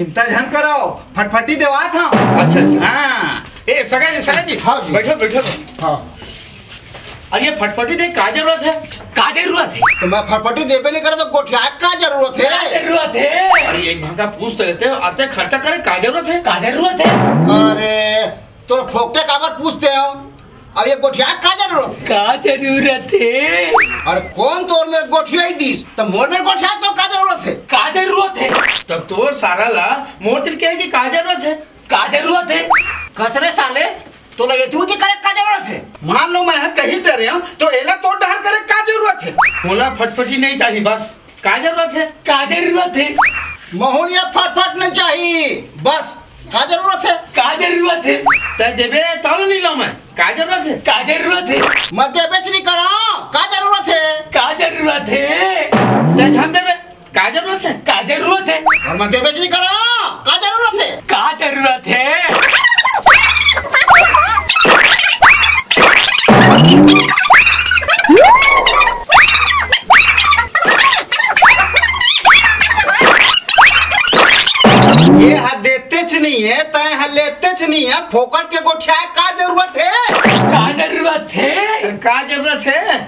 चिंता झन करो, फटफटी देवा था। अच्छा अच्छा। हाँ। ए सगा जी हाँ जी। बैठो बैठो। हाँ। अरे ये फटफटी दे का जरूरत है? का जरूरत है? तो मैं फटफटी देवे नहीं करे तो गोठिया का जरूरत है? जरूरत है। अरे एक घंटा पूछ तो लेते हो, आते खर्चा करे का जरूरत है? का जरूरत है? अरे तो फोकटे काबर पूछते हो? अब ये गोठिया का जरूरत है? का जरूरत है? और कौन तोर में गोठिया ही दीस तो मोर में गोठिया तो का जरूरत है? का जरूरत है? तब तोर सारा ला मोर तिल के है कि का जरूरत है? का जरूरत है? कसरे साले तो लगे तू करे का जरूरत है? मान लो मैं कहीं दे रहा हूँ तो एला तो डहर करे का जरूरत है? बोला फटफटी नहीं चाहिए बस। का जरूरत है? का जरूरत है? मोहनिया फटफट नहीं चाहिए बस। का जरूरत है? का जरूरत है? तय देवे तब नहीं लो मैं। का जरूरत है? का जरूरत है? मध्य बेच नहीं करो। का जरूरत है? का जरूरत है? तय ध्यान देवे का जरूरत है? का जरूरत है? और मध्य बेच नहीं करो। का जरूरत है? का जरूरत है? ये हाथ देते च नहीं है, तय हाथ लेते च नहीं है, फोकट के गोठिया का जरूरत है? का जरूरत है? का जरूरत है?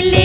ले